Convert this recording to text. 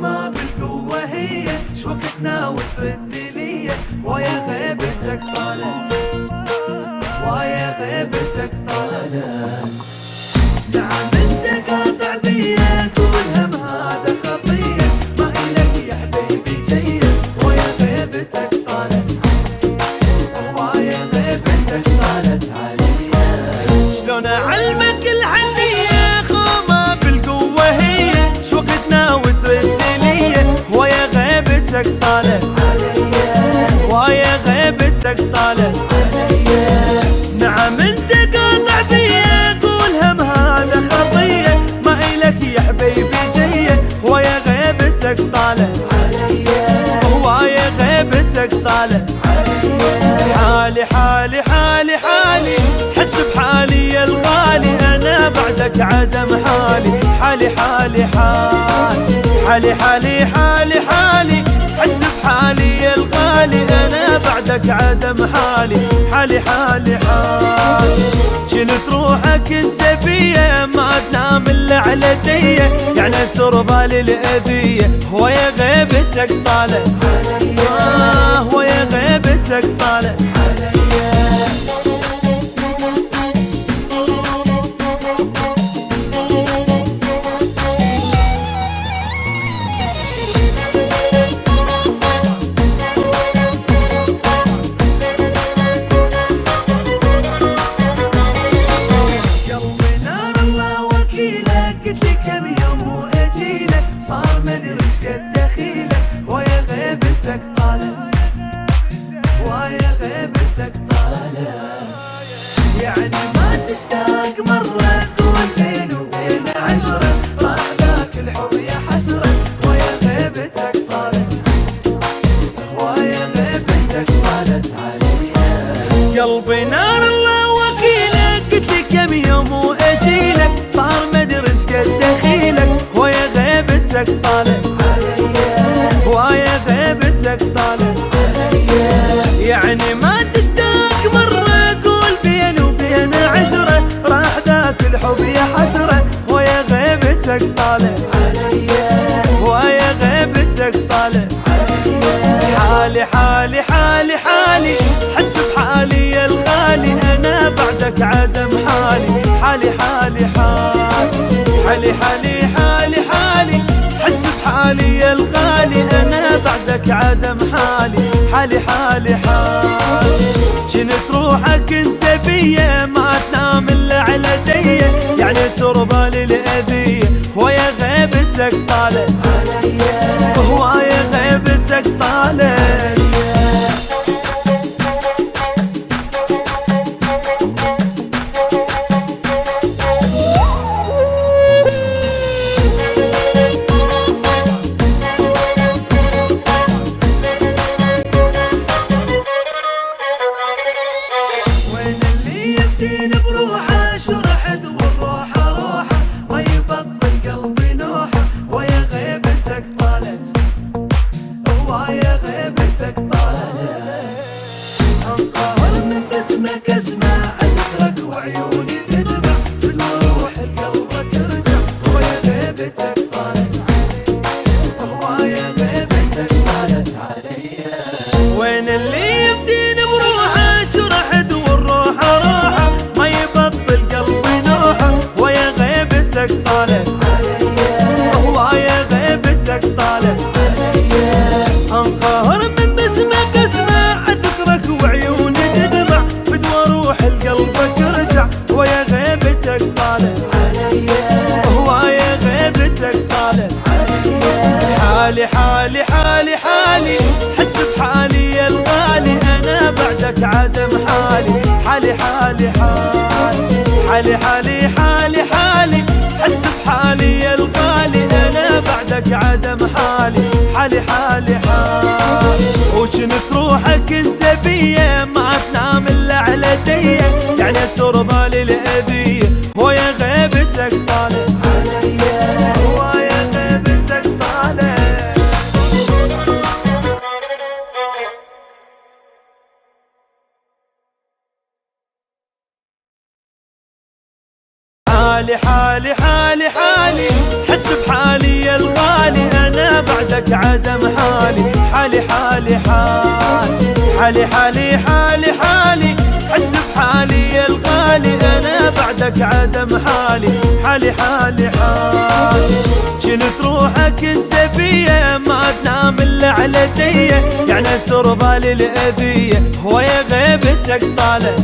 ما بالقوة هي شوكتنا والفدلية ويا غيبتك طالت ويا غيبتك طالت. نعم انت قاطع بيا كل هم هذا خطية ما إلك يا حبيبي جيد ويا غيبتك طالت ويا غيبتك طالت عليا. شلون أعلمك الحنية خوما بالقوة هي شوكتنا وتردلية ويا غيبتك طالت ويا غيبتك طالت عليا. نعم انت قاطع بيا قول هم هذا خطية ما إلك يا حبيبي جية ويا غيبتك طالت ويا غيبتك طالت حالي حالي حالي حالي حس بحالي يا الغالي أنا بعدك عدم حالي حالي حالي حالي حالي حالي حالي حس بحالي يا الغالي أنا بعدك عدم حالي حالي حالي كنت روحك انت بيا ما تنام الا على ديه يعني ترضى للأذية ويا غيبتك طالت ويا غيبتك طالت صار مدري ايش قد دخيلك ويا غيبتك طالت ويا غيبتك طالت. يعني ما تشتاق مرة تقول بين وبين عشرة راح ذاك الحب يا حسرة ويا غيبتك طالت ويا غيبتك طالت عليا. قلبي نار الله وكيلك قلت لك كم يوم واجيلك صار مدري ايش قد دخيلك ويا غيبتك طالت ويا غيبتك طالت يعني ما تشتاق مرة قول بين وبين عشرة راح ذاك الحب يا حسرة ويا غيبتك طالت ويا غيبتك طالت حالي حالي حالي حالي حس بحالي يا الغالي أنا بعدك عدم حالي حالي حالي حالي حالي حالي حالي حس بحالي يا الغالي أنا بعدك عدم حالي حالي حالي كنت روحك انت بيا ما تنام الا على ديه يعني ترضى للأذية ويا غيبتك طالت ويا غيبتك طالت. يفتين بروحه شرحت والروحه روحه ما يبطل قلبي نوحه ويا غيبتك طالت ويا غيبتك طالت. انقهر من باسمك اسمع اذكرك وعيوني تدمع في روح قلبك ارجع ويا غيبتك طالت ويا غيبتك طالت عليا. وين اللي يفتين بروحه شرحت والروحه روحه ما يبطل قلبي نوحه ويا غيبتك طالت ويا غيبتك طالت انقهر من باسمك اسمع اذكرك وعيوني تدمع فدوى روح لقلبك ارجع ويا غيبتك طالت ويا غيبتك طالت حالي حالي حالي حالي حس بحالي يا الغالي انا بعدك عدم حالي حالي حالي حالي حالي حالي حالي حس بحالي يا الغالي انا بعدك عدم حالي حالي حالي وكنت روحك انت بيا ما تنام الا على ديه يعني ترضى للأذية حالي حالي حالي حالي، حس بحالي يا الغالي أنا بعدك عدم حالي. حالي حالي حالي حالي حالي حالي حالي، حس بحالي يا الغالي أنا بعدك عدم حالي. حالي حالي حالي، جنت روحك انت بيا ما تنام الا على ديه، يعني ترضى للأذية هو يا غيبتك طالت